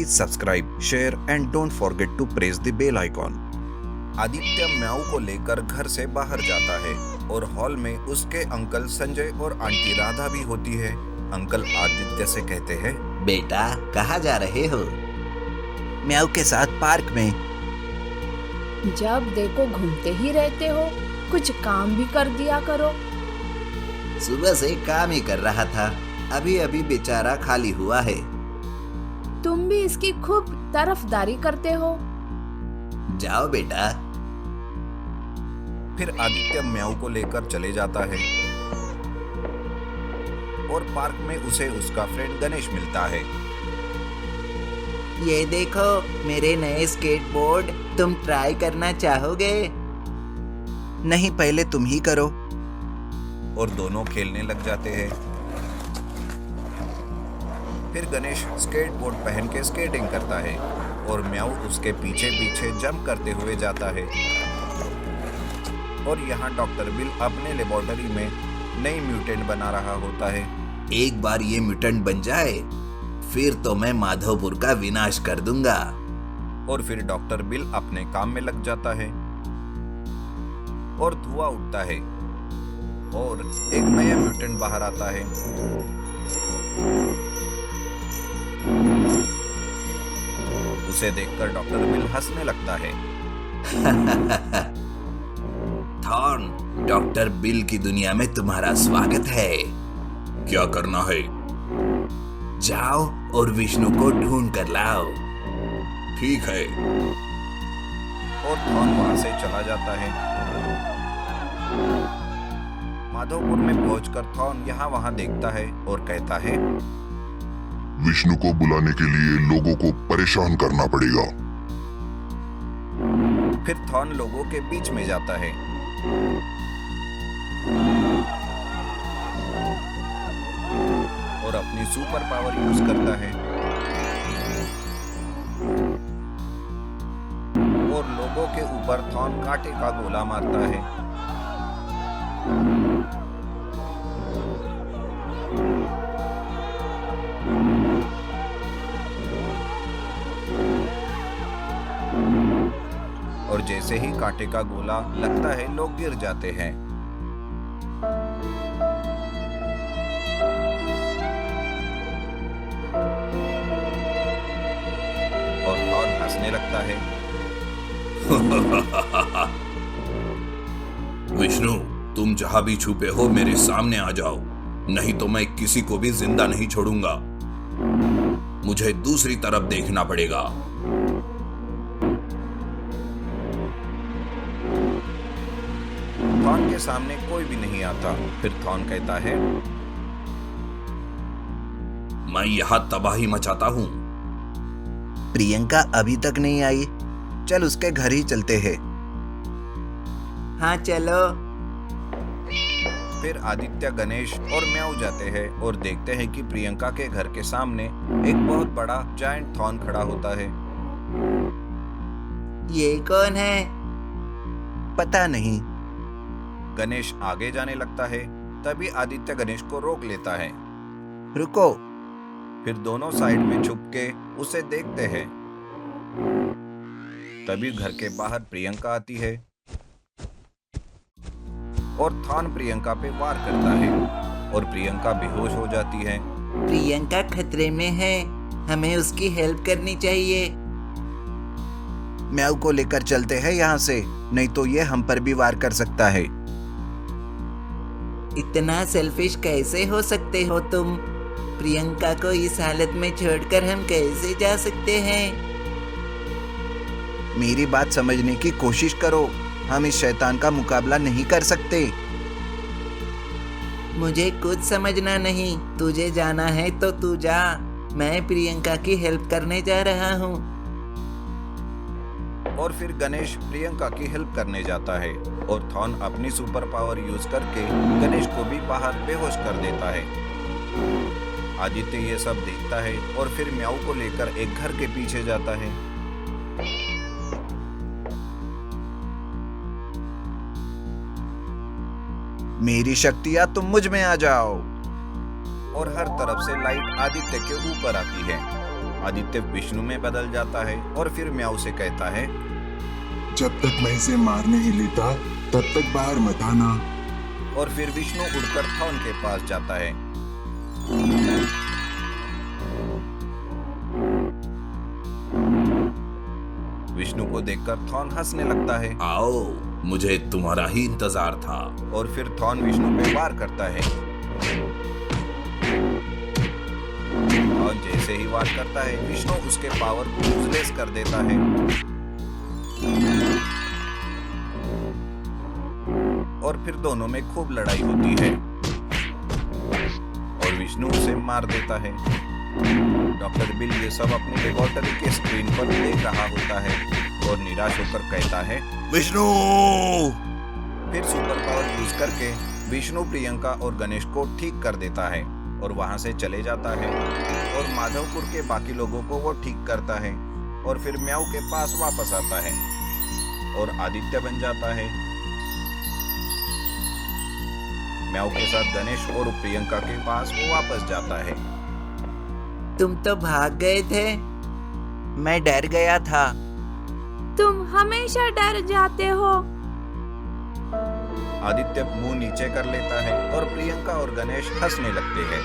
Please subscribe, share and don't forget to press the bell icon. Aditya म्याऊ को लेकर घर से बाहर जाता है और हॉल में उसके अंकल संजय और आंटी राधा भी होती है। अंकल आदित्य से कहते हैं, बेटा कहाँ जा रहे हो? म्याऊ के साथ पार्क में। जब देखो घूमते ही रहते हो, कुछ काम भी कर दिया करो। सुबह से काम ही कर रहा था, अभी अभी बेचारा खाली हुआ है। तुम भी इसकी खूब तरफदारी करते हो। जाओ बेटा। फिर आदित्य म्याऊ को लेकर चले जाता है और पार्क में उसे उसका फ्रेंड गणेश मिलता है। ये देखो मेरे नए स्केटबोर्ड, तुम ट्राई करना चाहोगे? नहीं, पहले तुम ही करो। और दोनों खेलने लग जाते हैं। फिर गणेश स्केटबोर्ड पहन के स्केटिंग करता है और म्याऊ उसके पीछे पीछे जंप करते हुए जाता है। और यहाँ डॉक्टर बिल अपने लेबोरेटरी में नई म्यूटेंट बना रहा होता है। एक बार ये म्यूटेंट बन जाए फिर तो मैं माधवपुर का विनाश कर दूंगा। और फिर डॉक्टर बिल अपने काम में लग जाता है और धुआं उठता है और एक नया म्यूटेंट बाहर आता है। उसे देखकर डॉक्टर बिल हंसने लगता है। थॉर्न, डॉक्टर बिल की दुनिया में तुम्हारा स्वागत है। क्या करना है? जाओ और विष्णु को ढूंढ कर लाओ। ठीक है। और थॉर्न वहां से चला जाता है। माधवपुर में पहुंचकर थॉर्न यहाँ वहां देखता है और कहता है, विष्णु को बुलाने के लिए लोगों को परेशान करना पड़ेगा। फिर थॉर्न लोगों के बीच में जाता है और अपनी सुपर पावर यूज करता है और लोगों के ऊपर थॉर्न कांटे का गोला मारता है। और जैसे ही कांटे का गोला लगता है, लोग गिर जाते हैं। और थॉर्न हंसने लगता है। विष्णु, तुम जहां भी छुपे हो मेरे सामने आ जाओ, नहीं तो मैं किसी को भी जिंदा नहीं छोड़ूंगा। मुझे दूसरी तरफ देखना पड़ेगा। थॉर्न के सामने कोई भी नहीं आता। फिर थॉर्न कहता है, मैं यहाँ तबाही मचाता हूँ। प्रियंका अभी तक नहीं आई, चल उसके घर ही चलते हैं। हाँ चलो। फिर आदित्य, गणेश और म्याऊ जाते हैं और देखते हैं कि प्रियंका के घर के सामने एक बहुत बड़ा जायंट थॉर्न खड़ा होता है। ये कौन है? पता नहीं। गणेश आगे जाने लगता है, तभी आदित्य गणेश को रोक लेता है। रुको। फिर दोनों साइड में छुप के उसे देखते हैं। तभी घर के बाहर प्रियंका आती है और थॉर्न प्रियंका पे वार करता है और प्रियंका बेहोश हो जाती है। प्रियंका खतरे में है, हमें उसकी हेल्प करनी चाहिए। म्याऊ को लेकर चलते हैं यहाँ से, नहीं तो ये हम पर भी वार कर सकता है। इतना सेल्फिश कैसे हो सकते हो तुम? प्रियंका को इस हालत में छोड़कर हम कैसे जा सकते हैं? मेरी बात समझने की कोशिश करो, हम इस शैतान का मुकाबला नहीं कर सकते। मुझे कुछ समझना नहीं, तुझे जाना है तो तू जा, मैं प्रियंका की हेल्प करने जा रहा हूँ। और फिर गणेश प्रियंका की हेल्प करने जाता है और थॉर्न अपनी सुपर पावर यूज करके गणेश को भी बाहर बेहोश कर देता है। आदित्य ये सब देखता है और फिर म्याऊ को लेकर एक घर के पीछे जाता है। मेरी शक्तियां तुम मुझ में आ जाओ। और हर तरफ से लाइट आदित्य के ऊपर आती है आदित्य विष्णु में बदल जाता है और फिर म्याऊ से कहता है, जब तक मैं इसे मार नहीं लेता तब तक बाहर मत आना। और फिर विष्णु उड़कर थॉन के पास जाता है। विष्णु को देखकर थॉन हंसने लगता है आओ, मुझे तुम्हारा ही इंतजार था। और फिर थॉन विष्णु पे वार करता है। थॉन जैसे ही वार करता है, विष्णु उसके पावर को यूजलेस कर देता है और फिर दोनों में खूब लड़ाई होती है और विष्णु उसे मार देता है। डॉक्टर बिल ये सब अपनी लेबोरेटरी के स्क्रीन पर देख रहा होता है और निराश होकर कहता है, विष्णु! फिर सुपर पावर यूज करके विष्णु प्रियंका और गणेश को ठीक कर देता है और वहां से चले जाता है और माधवपुर के बाकी लोगों को वो ठीक करता है और फिर म्याऊ के पास वापस आता है और आदित्य बन जाता है। म्याऊ के साथ गणेश और प्रियंका के पास वो वापस जाता है। तुम तो भाग गए थे, मैं डर गया था। तुम हमेशा डर जाते हो। आदित्य मुंह नीचे कर लेता है और प्रियंका और गणेश हंसने लगते हैं।